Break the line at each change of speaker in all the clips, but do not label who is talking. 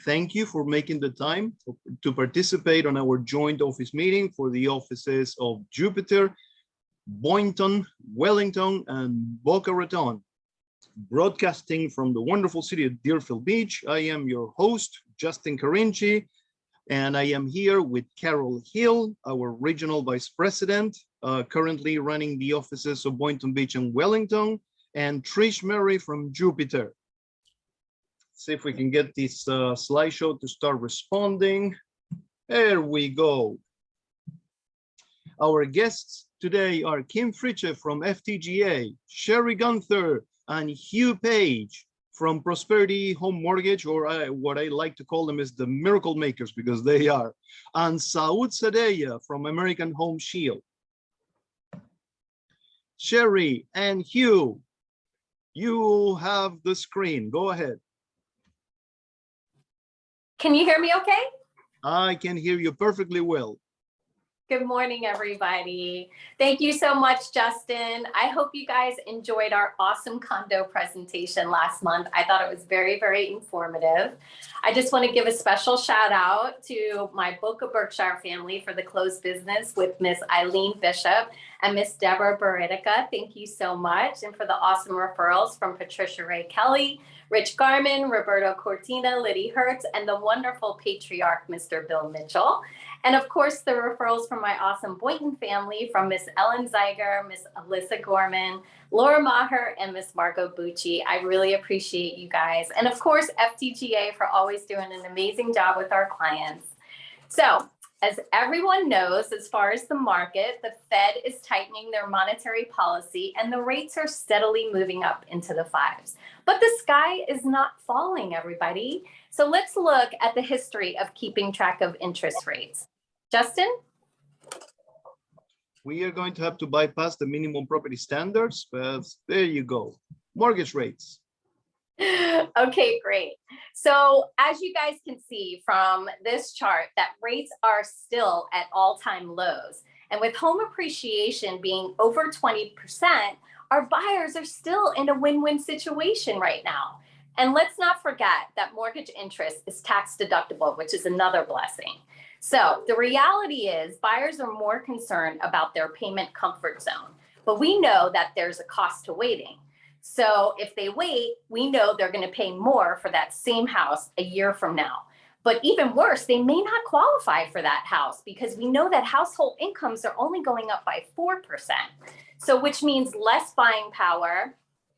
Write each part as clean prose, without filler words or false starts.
thank you for making the time to participate on our joint office meeting for the offices of Jupiter, Boynton, Wellington, and BOCA RATON. Broadcasting from the wonderful city of Deerfield Beach, I am your host, Justin Carinci, and I am here with Carol Hill, our regional vice president, currently running the offices of Boynton Beach and Wellington, and Trish Murray from Jupiter. See if we can get this slideshow to start responding. There we go. Our guests today are Kim Fritche from FTGA, Sherry Gunther, and Hugh Page from Prosperity Home Mortgage, or what I like to call them is the miracle makers, because they are, and Saud Sadeya from American Home Shield. Sherry and Hugh, you have the screen. Go ahead.
Can you hear me okay?
I can hear you perfectly well.
Good morning, everybody. Thank you so much, Justin. I hope you guys enjoyed our awesome condo presentation last month. I thought it was very, very informative. I just want to give a special shout out to my BOCA Berkshire family for the closed business with Miss Eileen Bishop and Miss Deborah Baritica. Thank you so much. And for the awesome referrals from Patricia Ray Kelly, Rich Garman, Roberto Cortina, Liddy Hertz, and the wonderful patriarch, Mr. Bill Mitchell. And of course, the referrals from my awesome Boynton family from Miss Ellen Zeiger, Miss Alyssa Gorman, Laura Maher, and Miss Margot Bucci. I really appreciate you guys. And of course, FTGA for always doing an amazing job with our clients. So, as everyone knows, as far as the market, the Fed is tightening their monetary policy and the rates are steadily moving up into the fives. But the sky is not falling, everybody. So let's look at the history of keeping track of interest rates. Justin?
We are going to have to bypass the minimum property standards, but there you go. Mortgage rates.
Okay, great. So as you guys can see from this chart, that rates are still at all-time lows. And with home appreciation being over 20%, our buyers are still in a win-win situation right now. And let's not forget that mortgage interest is tax deductible, which is another blessing. So the reality is buyers are more concerned about their payment comfort zone, but we know that there's a cost to waiting. So if they wait, we know they're going to pay more for that same house a year from now. But even worse, they may not qualify for that house because we know that household incomes are only going up by 4%. So which means less buying power,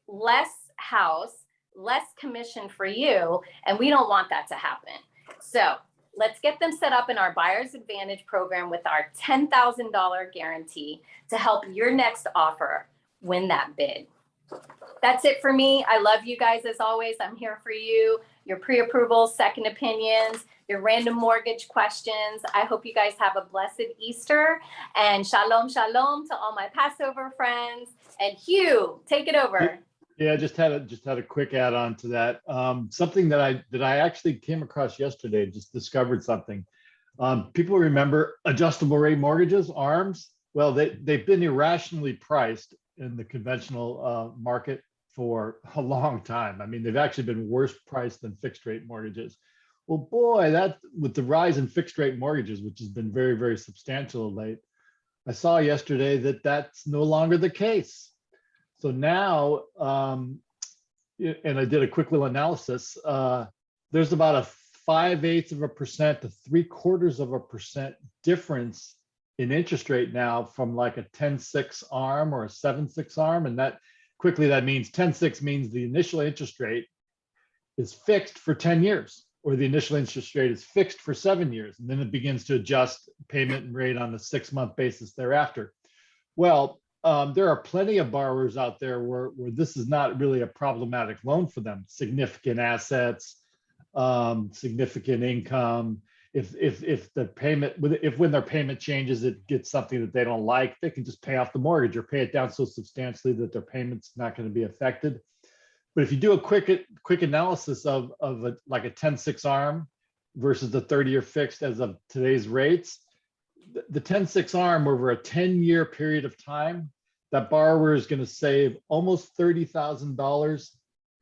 less house, less commission for you. And we don't want that to happen. So let's get them set up in our Buyer's Advantage program with our $10,000 guarantee to help your next offer win that bid. That's it for me. I love you guys as always. I'm here for you, your pre-approvals, second opinions, your random mortgage questions. I hope you guys have a blessed Easter and shalom, shalom to all my Passover friends. And Hugh, take it over.
Yeah, just had a quick add on to that. Something that I actually came across yesterday, just discovered something. People remember adjustable rate mortgages, ARMs. Well, they've been irrationally priced in the conventional market for a long time. I mean, they've actually been worse priced than fixed rate mortgages. Well, boy, that with the rise in fixed rate mortgages, which has been very, very substantial of late, I saw yesterday that that's no longer the case. So now, and I did a quick little analysis, there's about a 0.5% to 0.75% difference in interest rate now from like a 10-6 ARM or a 7-6 ARM. And that means 10-6 means the initial interest rate is fixed for 10 years, or the initial interest rate is fixed for 7 years. And then it begins to adjust payment and rate on a 6-month basis thereafter. Well, there are plenty of borrowers out there where this is not really a problematic loan for them. Significant assets, significant income. If when their payment changes, it gets something that they don't like, they can just pay off the mortgage or pay it down so substantially that their payment's not going to be affected. But if you do a quick analysis of like a 10-6 ARM versus the 30-year fixed as of today's rates, the 10-6 ARM over a 10-year period of time, that borrower is going to save almost $30,000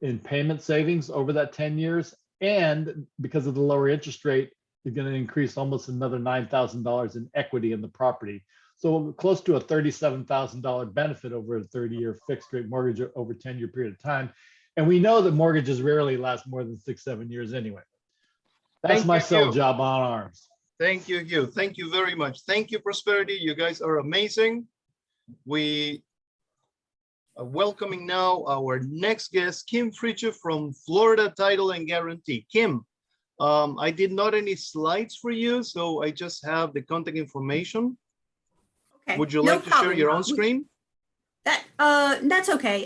in payment savings over that 10 years And because of the lower interest rate, you're going to increase almost another $9,000 in equity in the property. So close to a $37,000 benefit over a 30-year fixed rate mortgage over a 10-year period of time. And we know that mortgages rarely last more than 6-7 years anyway. That's my sell job on ARMS.
Thank you, Hugh. Thank you very much. Thank you, Prosperity. You guys are amazing. We are welcoming now our next guest, Kim Fritcher from Florida Title and Guarantee. Kim, I did not any slides for you, so I just have the contact information.
Okay.
Would you
No
like to
problem.
share your own screen?
That's okay.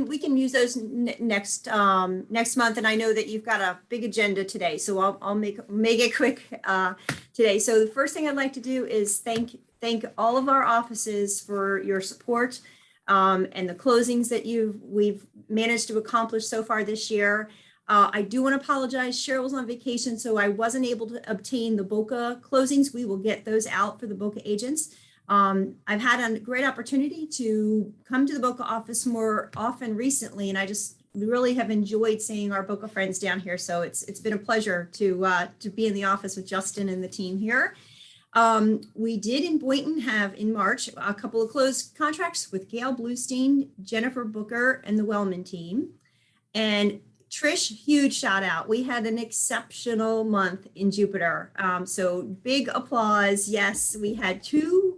We can use those next month, and I know that you've got a big agenda today, so I'll make it quick today. So the first thing I'd like to do is thank all of our offices for your support and the closings that we've managed to accomplish so far this year. I do want to apologize. Cheryl was on vacation, so I wasn't able to obtain the BOCA closings. We will get those out for the BOCA agents. I've had a great opportunity to come to the BOCA office more often recently, and I just really have enjoyed seeing our BOCA friends down here. So it's been a pleasure to be in the office with Justin and the team here. We did in Boynton have in March a couple of closed contracts with Gail Bluestein, Jennifer Booker, and the Wellman team. And Trish, huge shout out. We had an exceptional month in Jupiter. So big applause. Yes, we had 2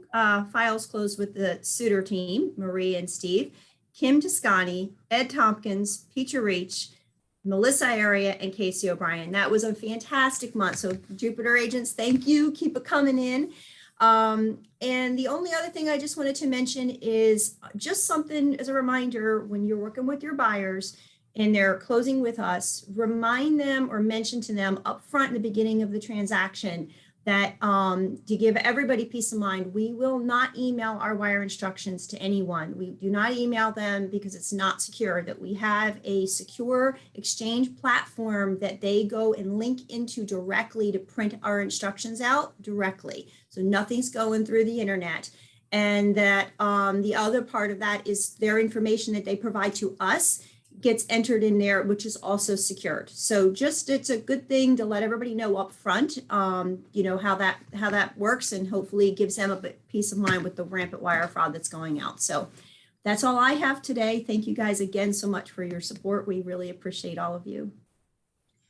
files closed with the suitor team, Marie and Steve, Kim Toscani, Ed Tompkins, Peter Reach, Melissa Area, and Casey O'Brien. That was a fantastic month. So Jupiter agents, thank you. Keep it coming in. And the only other thing I just wanted to mention is just something as a reminder, when you're working with your buyers and they're closing with us, remind them or mention to them up front in the beginning of the transaction that to give everybody peace of mind, we will not email our wire instructions to anyone. We do not email them because it's not secure, that we have a secure exchange platform that they go and link into directly to print our instructions out directly. So nothing's going through the internet. And that the other part of that is their information that they provide to us gets entered in there, which is also secured. So just, it's a good thing to let everybody know up front, you know, how that works, and hopefully gives them a bit peace of mind with the rampant wire fraud that's going out. So that's all I have today. Thank you guys again so much for your support. We really appreciate all of you.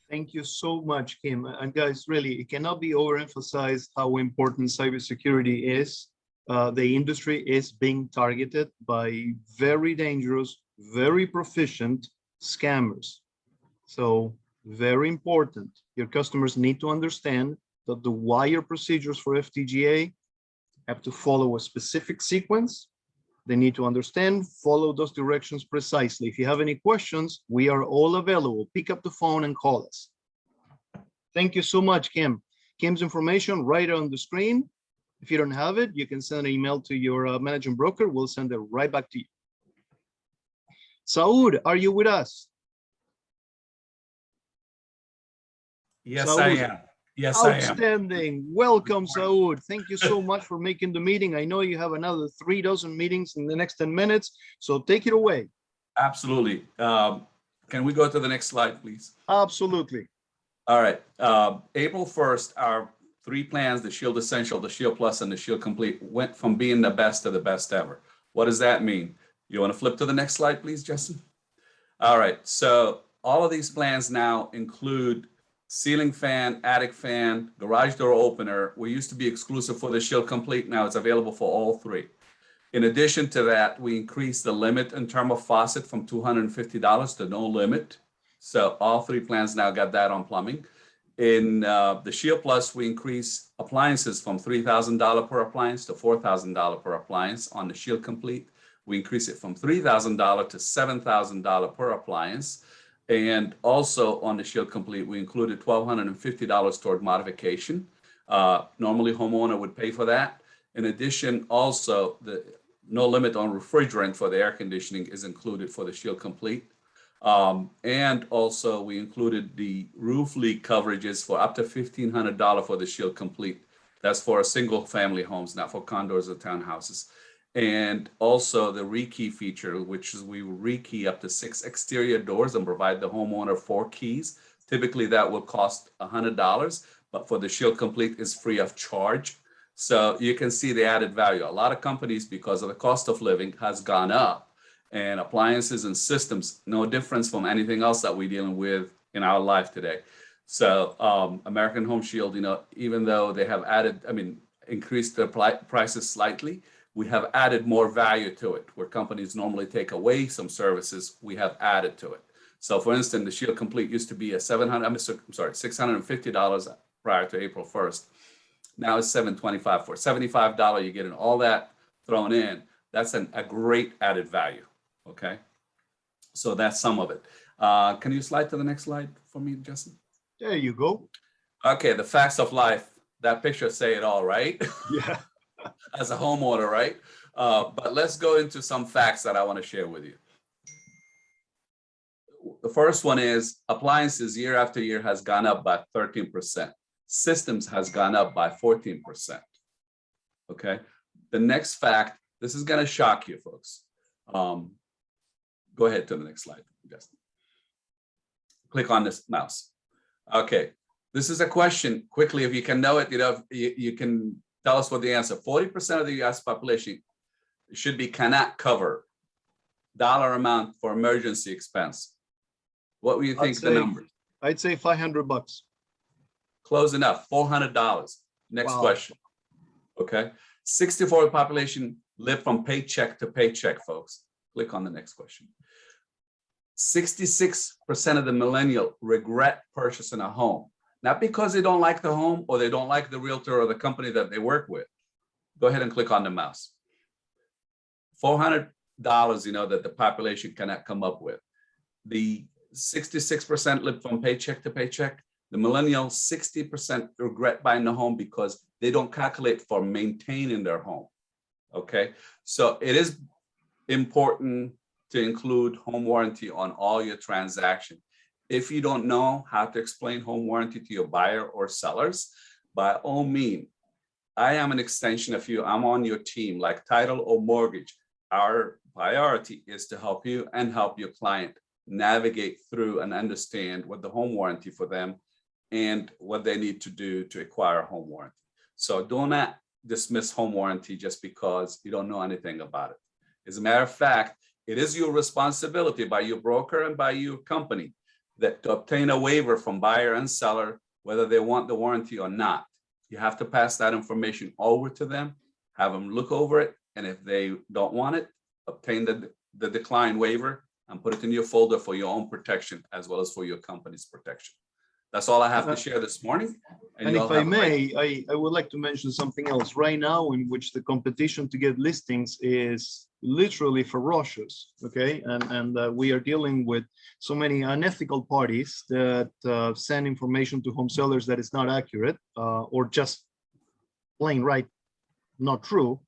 Thank you so much, Kim. And guys, really, it cannot be overemphasized how important cybersecurity is. The industry is being targeted by very dangerous, very proficient scammers. So very important. Your customers need to understand that the wire procedures for FTGA have to follow a specific sequence. They need to understand, follow those directions precisely. If you have any questions, we are all available. Pick up the phone and call us. Thank you so much, Kim. Kim's information right on the screen. If you don't have it, you can send an email to your managing broker. We'll send it right back to you. Saud, are you with us?
Yes,
Saud.
I am. Yes, I am.
Outstanding. Welcome, Saud. Thank you so much for making the meeting. I know you have another 36 meetings in the next 10 minutes, so take it away.
Absolutely. Can we go to the next slide, please?
Absolutely.
All right. April 1st, our 3 plans, the Shield Essential, the Shield Plus, and the Shield Complete, went from being the best to the best ever. What does that mean? You want to flip to the next slide, please, Justin? All right. So all of these plans now include ceiling fan, attic fan, garage door opener. We used to be exclusive for the Shield Complete. Now it's available for all 3. In addition to that, we increased the limit in terms of faucet from $250 to no limit. So all 3 plans now got that on plumbing. In the Shield Plus, we increased appliances from $3,000 per appliance to $4,000 per appliance. On the Shield Complete, we increased it from $3,000 to $7,000 per appliance. And also on the Shield Complete, we included $1,250 toward modification. Normally, homeowner would pay for that. In addition, also, the no limit on refrigerant for the air conditioning is included for the Shield Complete. And also, we included the roof leak coverages for up to $1,500 for the Shield Complete. That's for single family homes, not for condos or townhouses. And also the rekey feature, which is we rekey up to 6 exterior doors and provide the homeowner 4 keys Typically, that will cost $100, but for the Shield Complete is free of charge. So you can see the added value. A lot of companies, because of the cost of living, has gone up, and appliances and systems, no difference from anything else that we're dealing with in our life today. So American Home Shield, you know, even though they have added, increased their prices slightly, we have added more value to it. Where companies normally take away some services, we have added to it. So for instance, the Shield Complete used to be a $650 prior to April 1st. Now it's $725. For $75, you're getting all that thrown in. That's a great added value, okay? So that's some of it. Can you slide to the next slide for me, Justin?
There you go.
Okay, the facts of life. That picture say it all, right?
Yeah.
As a homeowner, right? But let's go into some facts that I want to share with you. The first one is appliances year after year has gone up by 13%. Systems has gone up by 14%. Okay. The next fact, this is going to shock you folks. Go ahead to the next slide, Justin. Click on this mouse. Okay. This is a question quickly. If you can know it, you know, you can tell us what the answer. 40% of the US population should be cannot cover dollar amount for emergency expense. What do you think the number?
I'd say $500.
Close enough, $400. Next
Wow.
question. Okay. 64% population live from paycheck to paycheck, folks. Click on the next question. 66% of the millennial regret purchasing a home. Not because they don't like the home or they don't like the realtor or the company that they work with. Go ahead and click on the mouse. $400, you know, that the population cannot come up with. The 66% live from paycheck to paycheck. The millennials, 60% regret buying the home because they don't calculate for maintaining their home. Okay, so it is important to include home warranty on all your transactions. If you don't know how to explain home warranty to your buyer or sellers, by all means, I am an extension of you. I'm on your team, like title or mortgage. Our priority is to help you and help your client navigate through and understand what the home warranty for them and what they need to do to acquire a home warranty. So do not dismiss home warranty just because you don't know anything about it. As a matter of fact, it is your responsibility by your broker and by your company that to obtain a waiver from buyer and seller, whether they want the warranty or not. You have to pass that information over to them, have them look over it, and if they don't want it, obtain the decline waiver and put it in your folder for your own protection as well as for your company's protection. That's all I have to share this morning.
And if I may, I would like to mention something else. Right now, in which the competition to get listings is literally ferocious, okay? And we are dealing with so many unethical parties that send information to home sellers that is not accurate or just plain right, not true.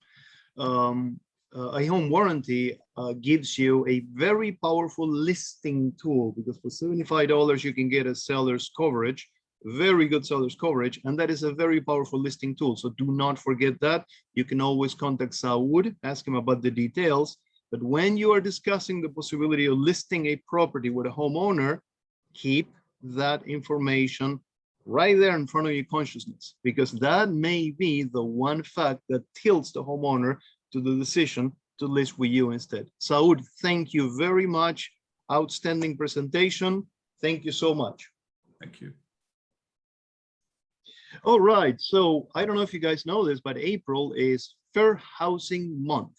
A home warranty gives you a very powerful listing tool, because for $75 you can get a seller's coverage, very good seller's coverage, and that is a very powerful listing tool. So do not forget that. You can always contact Saud, ask him about the details. But when you are discussing the possibility of listing a property with a homeowner, keep that information right there in front of your consciousness, because that may be the one fact that tilts the homeowner to the decision to list with you instead. Saud, thank you very much. Outstanding presentation. Thank you so much.
Thank you.
All right, so I don't know if you guys know this, but April is Fair Housing Month.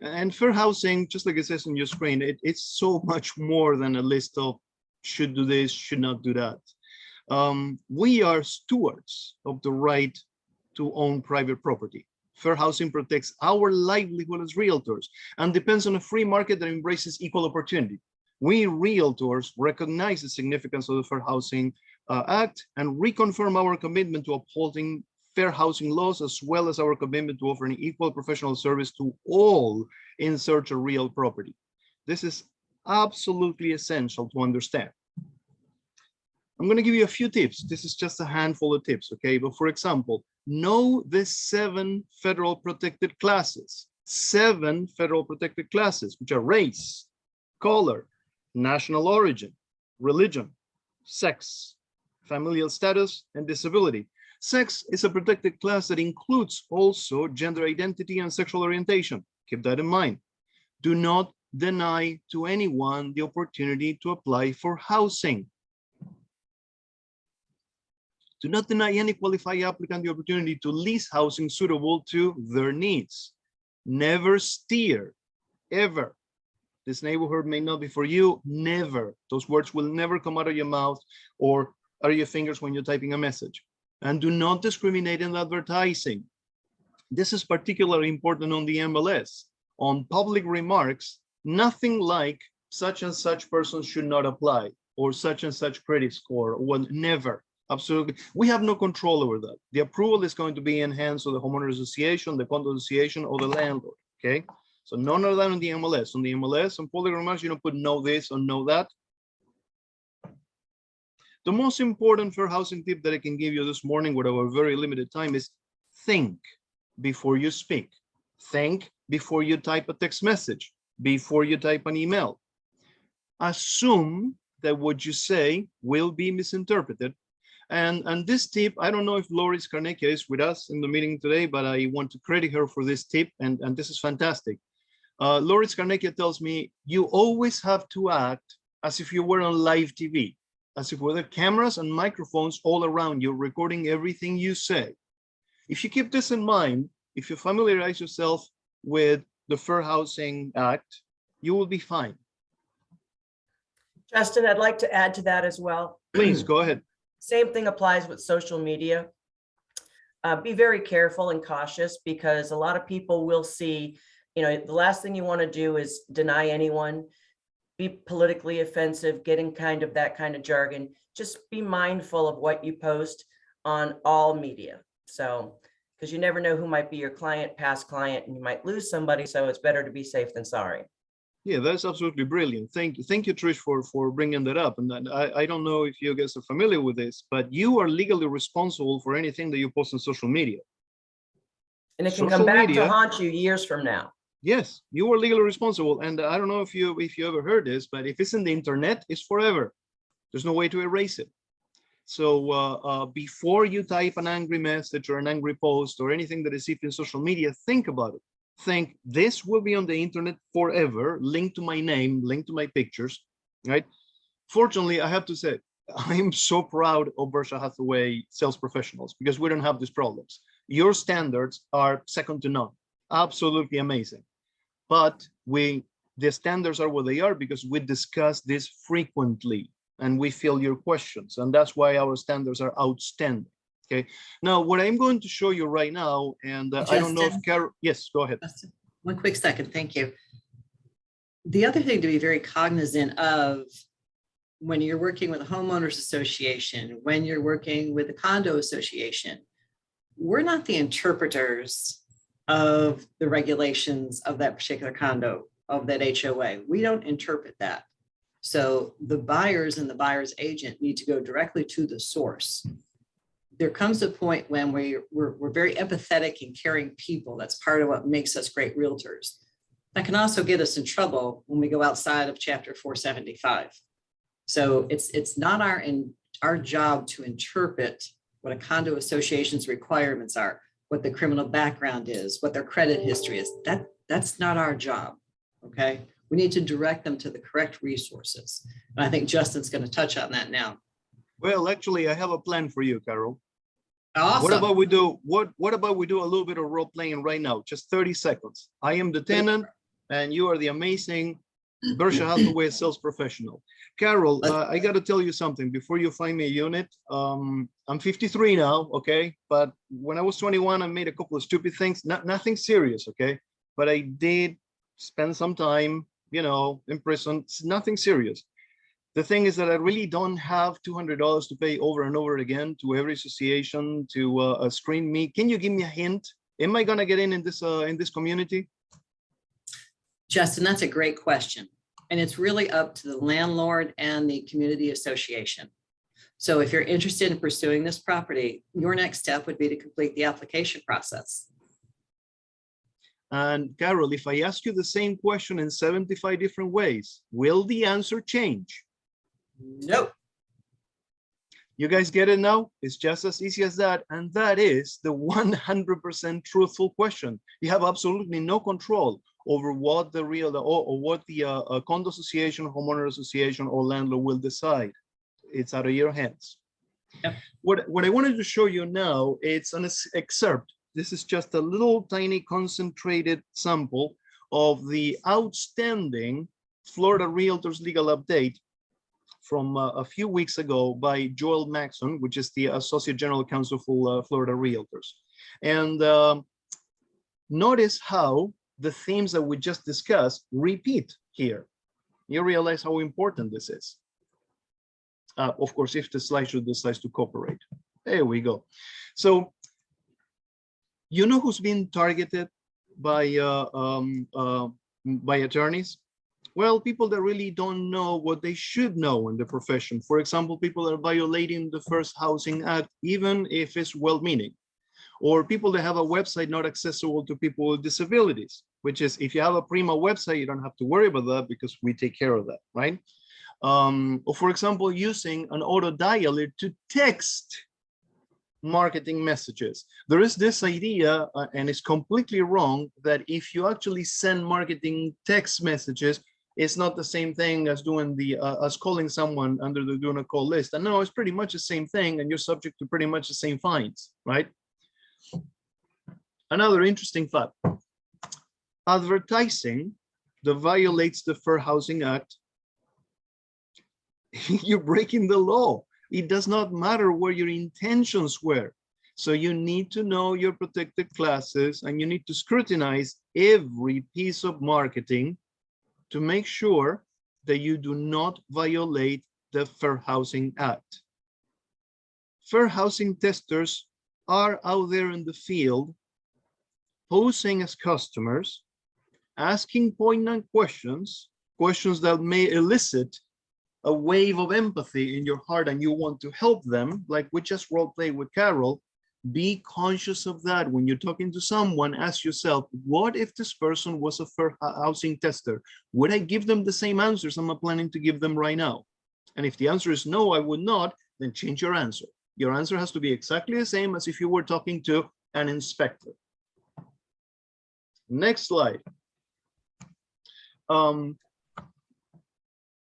And fair housing, just like it says on your screen, it's so much more than a list of should do this, should not do that. We are stewards of the right to own private property. Fair housing protects our livelihood as realtors and depends on a free market that embraces equal opportunity. We realtors recognize the significance of the Fair Housing Act and reconfirm our commitment to upholding fair housing laws, as well as our commitment to offering equal professional service to all in search of real property. This is absolutely essential to understand. I'm going to give you a few tips. This is just a handful of tips, okay? But for example, know the 7 federal protected classes. 7 federal protected classes, which are race, color, national origin, religion, sex, familial status, and disability. Sex is a protected class that includes also gender identity and sexual orientation. Keep that in mind. Do not deny to anyone the opportunity to apply for housing. Do not deny any qualified applicant the opportunity to lease housing suitable to their needs. Never steer, ever. This neighborhood may not be for you, never. Those words will never come out of your mouth or out of your fingers when you're typing a message. And do not discriminate in advertising. This is particularly important on the MLS. On public remarks, nothing like such and such person should not apply, or such and such credit score, well, never, absolutely. We have no control over that. The approval is going to be in hands of the homeowner association, the condo association, or the landlord, okay? So none of that on the MLS. On the MLS, on public remarks, you don't put no this or no that. The most important fair housing tip that I can give you this morning with our very limited time is think before you speak. Think before you type a text message, before you type an email. Assume that what you say will be misinterpreted. And this tip, I don't know if Lori Skarnecchia is with us in the meeting today, but I want to credit her for this tip, and this is fantastic. Lori Skarnecchia tells me, you always have to act as if you were on live TV, as if there were cameras and microphones all around you, recording everything you say. If you keep this in mind, if you familiarize yourself with the Fair Housing Act, you will be fine.
Justin, I'd like to add to that as well.
Please go ahead.
Same thing applies with social media. Be very careful and cautious, because a lot of people will see, you know, the last thing you want to do is deny anyone, be politically offensive, getting kind of that kind of jargon. Just be mindful of what you post on all media. So, because you never know who might be your client, past client, and you might lose somebody. So it's better to be safe than sorry.
Yeah, that's absolutely brilliant. Thank you, Trish, for bringing that up. And I don't know if you guys are familiar with this, but you are legally responsible for anything that you post on social media.
And it can
Social
come back
media,
to haunt you years from now.
yes, you are legally responsible. And I don't know if you ever heard this, but if it's in the internet, it's forever. There's no way to erase it. So before you type an angry message or an angry post or anything that is in social media, think about it. Think, this will be on the internet forever, linked to my name, linked to my pictures, right? Fortunately, I have to say, I'm so proud of Berkshire Hathaway sales professionals, because we don't have these problems. Your standards are second to none, absolutely amazing. But the standards are what they are because we discuss this frequently and we fill your questions, and that's why our standards are outstanding. Okay, now what I'm going to show you right now, and I don't know if Carol, yes, go ahead.
Justin, one quick second, thank you. The other thing to be very cognizant of when you're working with a homeowners association, when you're working with a condo association, we're not the interpreters of the regulations of that particular condo, of that HOA. We don't interpret that. So the buyers and the buyer's agent need to go directly to the source. There comes a point when we're very empathetic and caring people. That's part of what makes us great realtors. That can also get us in trouble when we go outside of Chapter 475. So it's not our job to interpret what a condo association's requirements are, what the criminal background is, what their credit history is. That's not our job, okay? We need to direct them to the correct resources. And I think Justin's going to touch on that now.
Well, actually, I have a plan for you, Carol.
Awesome.
What about we do a little bit of role playing right now? Just 30 seconds. I am the tenant and you are the amazing Berkshire Hathaway sales professional. Carol, I got to tell you something before you find me a unit. I'm 53 now, okay? But when I was 21, I made a couple of stupid things, nothing serious, okay? But I did spend some time, you know, in prison. It's nothing serious. The thing is that I really don't have $200 to pay over and over again to every association to screen me. Can you give me a hint? Am I gonna get in this community?
Justin, that's a great question. And it's really up to the landlord and the community association. So if you're interested in pursuing this property, your next step would be to complete the application process.
And Carol, if I ask you the same question in 75 different ways, will the answer change?
Nope.
You guys get it now? It's just as easy as that. And that is the 100% truthful question. You have absolutely no control over what the real or what the condo association, homeowner association, or landlord will decide. It's out of your hands.
Yep.
What I wanted to show you now, it's an excerpt. This is just a little tiny concentrated sample of the outstanding Florida Realtors legal update from a few weeks ago by Joel Maxon, which is the Associate General Counsel for Florida Realtors. And notice how the themes that we just discussed repeat here. You realize how important this is. Of course, if the slideshow decides to cooperate. There we go. So, you know who's been targeted by attorneys? Well, people that really don't know what they should know in the profession. For example, people that are violating the First Housing Act, even if it's well-meaning. Or people that have a website not accessible to people with disabilities, which is, if you have a Prima website, you don't have to worry about that because we take care of that, right? Or for example, using an auto dialer to text marketing messages. There is this idea, and it's completely wrong, that if you actually send marketing text messages, it's not the same thing as doing the as calling someone under the do not call list. And no, it's pretty much the same thing, and you're subject to pretty much the same fines, right? Another interesting fact: advertising that violates the Fair Housing Act, you're breaking the law. It does not matter what your intentions were. So you need to know your protected classes, and you need to scrutinize every piece of marketing to make sure that you do not violate the Fair Housing Act. Fair housing testers are out there in the field, posing as customers, asking poignant questions, questions that may elicit a wave of empathy in your heart and you want to help them, like we just role play with Carol. Be conscious of that. When you're talking to someone, ask yourself, what if this person was a fair housing tester? Would I give them the same answers I'm planning to give them right now? And if the answer is no, I would not, then change your answer. Your answer has to be exactly the same as if you were talking to an inspector. Next slide.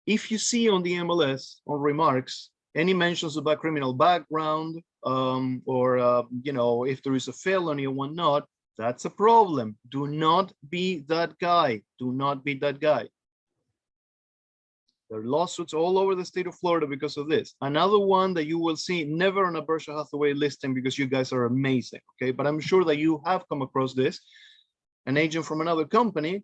If you see on the MLS, on remarks, any mentions about criminal background, or you know, if there is a felony or whatnot, that's a problem. Do not be that guy. Do not be that guy. There are lawsuits all over the state of Florida because of this. Another one that you will see, never on a Berkshire Hathaway listing because you guys are amazing, okay? But I'm sure that you have come across this. An agent from another company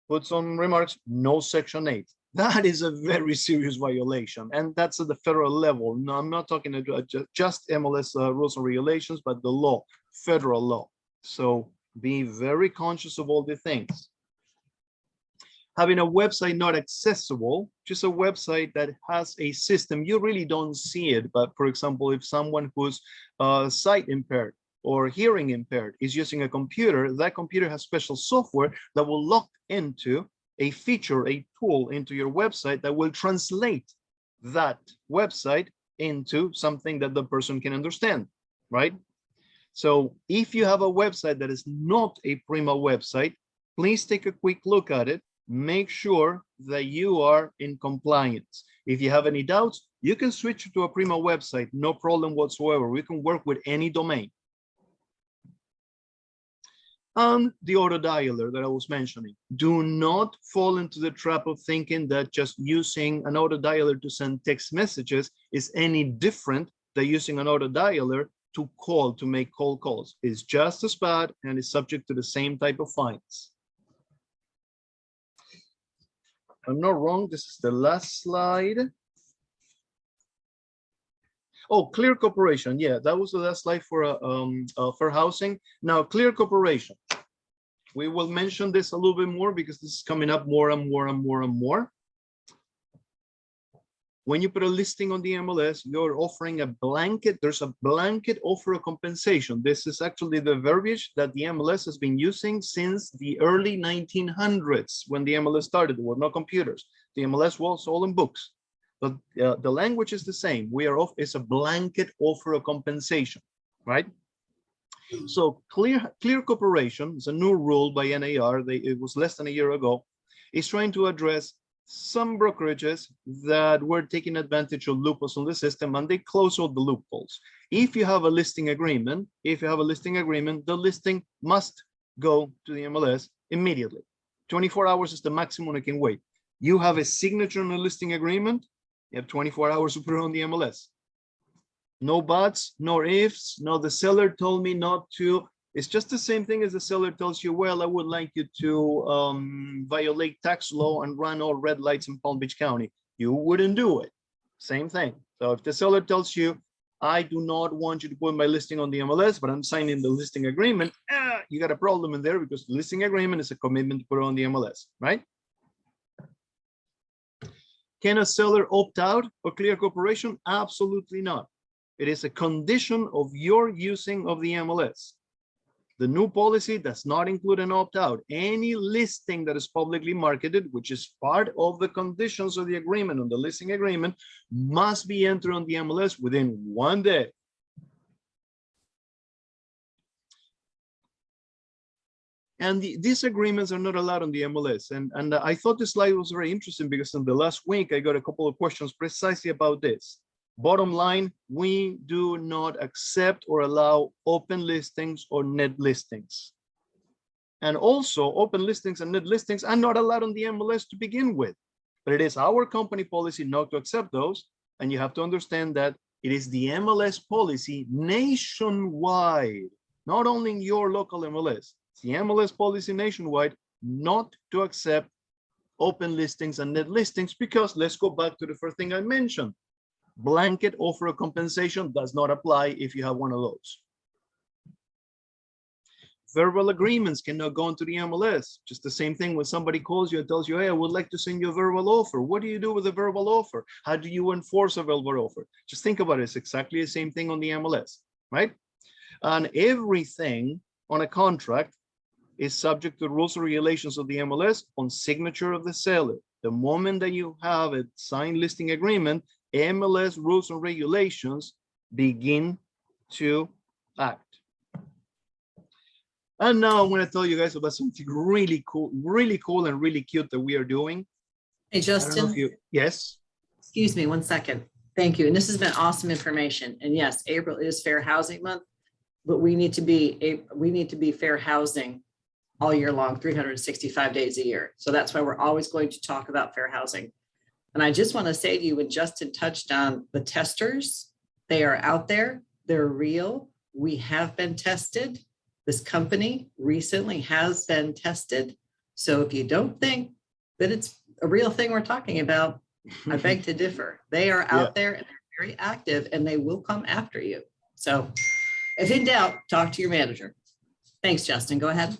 puts on remarks, no Section 8. That is a very serious violation, and that's at the federal level. No, I'm not talking about just MLS rules and regulations, but the law, federal law. So be very conscious of all the things. Having a website not accessible, just a website that has a system, you really don't see it. But for example, if someone who's sight impaired or hearing impaired is using a computer, that computer has special software that will lock into a feature, a tool into your website that will translate that website into something that the person can understand, right? So if you have a website that is not a Prima website, please take a quick look at it. Make sure that you are in compliance. If you have any doubts, you can switch to a Prima website, no problem whatsoever. We can work with any domain. And the auto dialer that I was mentioning. Do not fall into the trap of thinking that just using an auto dialer to send text messages is any different than using an auto dialer to call, to make cold calls. It's just as bad and is subject to the same type of fines. If I'm not wrong, this is the last slide. Oh, Clear Corporation. Yeah, that was the last slide for fair housing. Now, Clear Corporation. We will mention this a little bit more because this is coming up more and more and more and more. When you put a listing on the MLS, you're offering a blanket. There's a blanket offer of compensation. This is actually the verbiage that the MLS has been using since the early 1900s when the MLS started. There were no computers. The MLS was all in books. but the language is the same. We are off, it's a blanket offer of compensation, right? So clear cooperation is a new rule by NAR. It was less than a year ago. Is trying to address some brokerages that were taking advantage of loopholes on the system, and they close all the loopholes. If you have a listing agreement, the listing must go to the MLS immediately. 24 hours is the maximum it can wait. You have a signature on a listing agreement, you have 24 hours to put it on the MLS. No buts, no ifs, no, the seller told me not to. It's just the same thing as the seller tells you, well, I would like you to violate tax law and run all red lights in Palm Beach County. You wouldn't do it. Same thing. So if the seller tells you, I do not want you to put my listing on the MLS, but I'm signing the listing agreement, you got a problem in there because the listing agreement is a commitment to put it on the MLS, right? Can a seller opt out of clear cooperation? Absolutely not. It is a condition of your using of the MLS. The new policy does not include an opt-out. Any listing that is publicly marketed, which is part of the conditions of the agreement, on the listing agreement, must be entered on the MLS within 1 day. And these agreements are not allowed on the MLS. And I thought this slide was very interesting because in the last week, I got a couple of questions precisely about this. Bottom line, we do not accept or allow open listings or net listings. And also open listings and net listings are not allowed on the MLS to begin with, but it is our company policy not to accept those. And you have to understand that it is the MLS policy nationwide, not only in your local MLS, it's the MLS policy nationwide not to accept open listings and net listings, because let's go back to the first thing I mentioned. Blanket offer of compensation does not apply if you have one of those. Verbal agreements cannot go into the MLS. Just the same thing when somebody calls you and tells you, hey, I would like to send you a verbal offer. What do you do with a verbal offer? How do you enforce a verbal offer? Just think about it. It's exactly the same thing on the MLS, right? And everything on a contract is subject to rules and regulations of the MLS on signature of the seller. The moment that you have a signed listing agreement, MLS rules and regulations begin to act. And now I'm going to tell you guys about something really cool and really cute that we are doing.
Hey, Justin.
Yes.
Excuse me 1 second. Thank you. And this has been awesome information. And yes, April is Fair Housing Month, but we need to be fair housing all year long, 365 days a year. So that's why we're always going to talk about fair housing. And I just want to say to you, when Justin touched on the testers, they are out there, they're real. We have been tested. This company recently has been tested. So if you don't think that it's a real thing we're talking about, I beg to differ. They are out there and they're very active and they will come after you. So if in doubt, talk to your manager. Thanks, Justin. Go ahead.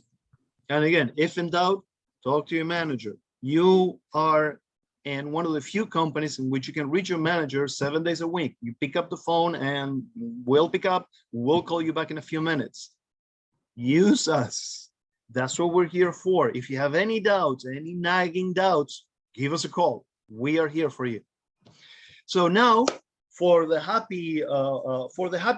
And again, if in doubt, talk to your manager. You are in one of the few companies in which you can reach your manager 7 days a week. You pick up the phone and we'll pick up. We'll call you back in a few minutes. Use us. That's what we're here for. If you have any doubts, any nagging doubts, give us a call. We are here for you. So now for the happy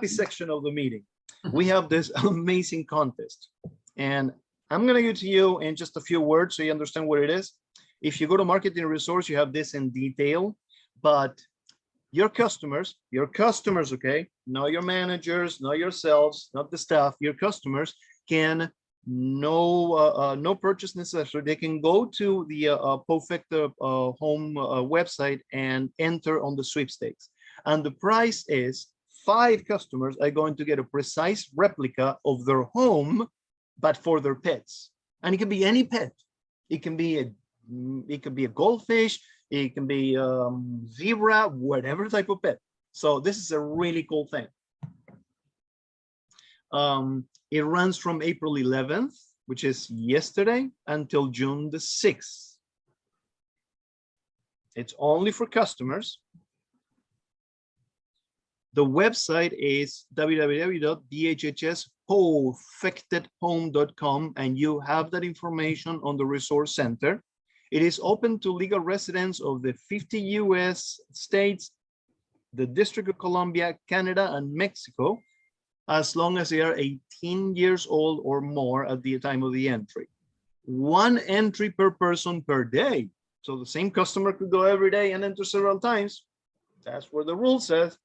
section of the meeting, we have this amazing contest. And I'm going to give it to you in just a few words so you understand what it is. If you go to marketing resource, you have this in detail, but your customers, okay, not your managers, not yourselves, not the staff, your customers can no purchase necessary. They can go to the Perfecta home website and enter on the sweepstakes. And the prize is 5 customers are going to get a precise replica of their home, but for their pets. And it can be any pet. It can be a goldfish, it can be zebra, whatever type of pet. So this is a really cool thing. It runs from April 11th, which is yesterday, until June the 6th. It's only for customers. The website is www.dhhspofectedhome.com, and you have that information on the resource center. It is open to legal residents of the 50 US states, the District of Columbia, Canada, and Mexico, as long as they are 18 years old or more at the time of the entry. One entry per person per day. So the same customer could go every day and enter several times. That's what the rule says.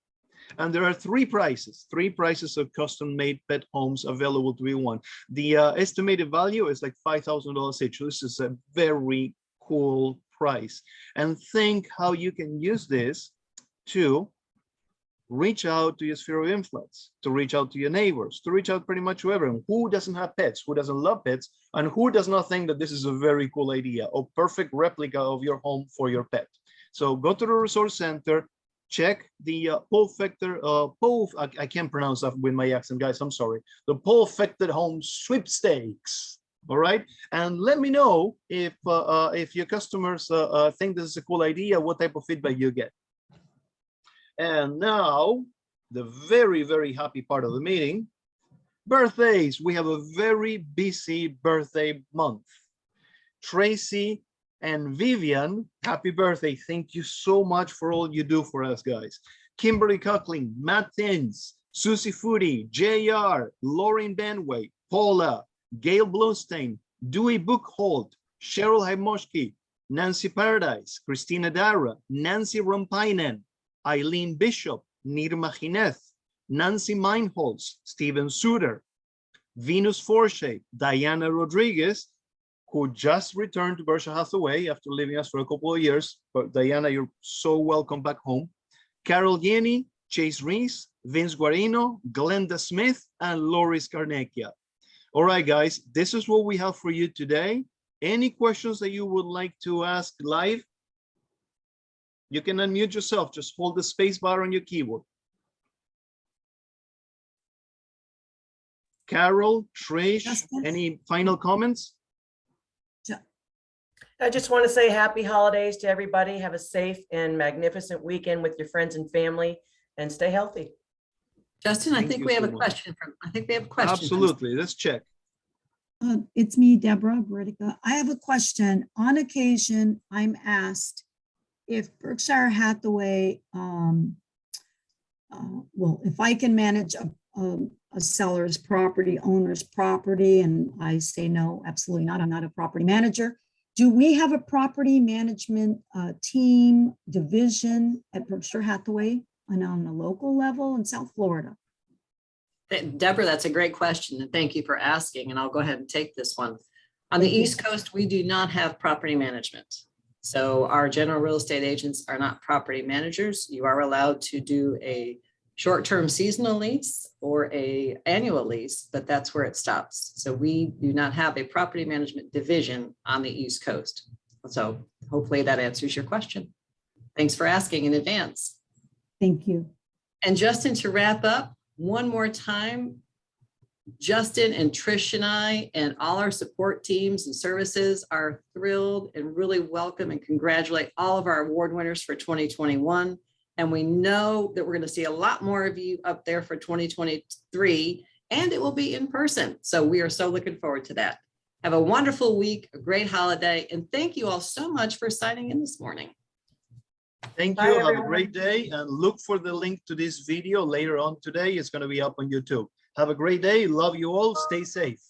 And there are three prices of custom-made pet homes available to be won. The estimated value is like $5,000 each. So this is a very cool price. And think how you can use this to reach out to your sphere of influence, to reach out to your neighbors, to reach out pretty much to everyone. Who doesn't have pets, who doesn't love pets, and who does not think that this is a very cool idea, a perfect replica of your home for your pet. So go to the resource center, check the Paul Fector, I can't pronounce that with my accent, guys, I'm sorry. The Paul Fector Home Sweepstakes, all right? And let me know if your customers think this is a cool idea, what type of feedback you get. And now, the very, very happy part of the meeting, birthdays. We have a very busy birthday month. Tracy and Vivian, happy birthday. Thank you so much for all you do for us, guys. Kimberly Coughlin, Matt Tins, Susie Foodie, JR, Lauren Benway, Paula, Gail Bluestein, Dewey Buchholz, Cheryl Haimoshki, Nancy Paradise, Christina Dara, Nancy Rompainen, Eileen Bishop, Nirma Gineth, Nancy Meinholz, Steven Suter, Venus Forshay, Diana Rodriguez, who just returned to Berkshire Hathaway after leaving us for a couple of years. But Diana, you're so welcome back home. Carol Yenny, Chase Reese, Vince Guarino, Glenda Smith, and Loris Carnecchia. All right, guys, this is what we have for you today. Any questions that you would like to ask live? You can unmute yourself. Just hold the space bar on your keyboard. Carol, Trish,
Justin?
any final comments?
I just want to say happy holidays to everybody. Have a safe and magnificent weekend with your friends and family, and stay healthy.
Justin, I
Thank
think
you
we have
so
a
much.
question from,
Absolutely. Let's check.
It's me, Deborah Britica. I have a question. On occasion, I'm asked if Berkshire Hathaway, well, if I can manage a seller's property, owner's property, and I say no, absolutely not. I'm not a property manager. Do we have a property management team division at Berkshire Hathaway and on a local level in South Florida?
Deborah, that's a great question, and thank you for asking, and I'll go ahead and take this one. On the East Coast, we do not have property management. So our general real estate agents are not property managers. You are allowed to do a short-term seasonal lease or a annual lease, but that's where it stops. So we do not have a property management division on the East Coast. So hopefully that answers your question. Thanks for asking in advance.
Thank you.
And Justin, to wrap up, one more time, Justin and Trish and I and all our support teams and services are thrilled and really welcome and congratulate all of our award winners for 2021. And we know that we're going to see a lot more of you up there for 2023, and it will be in person. So we are so looking forward to that. Have a wonderful week, a great holiday, and thank you all so much for signing in this morning.
Thank
Bye,
you. Have a
everyone.
great day, and look for the link to this video later on today. It's going to be up on YouTube. Have a great day. Love you all. Stay safe.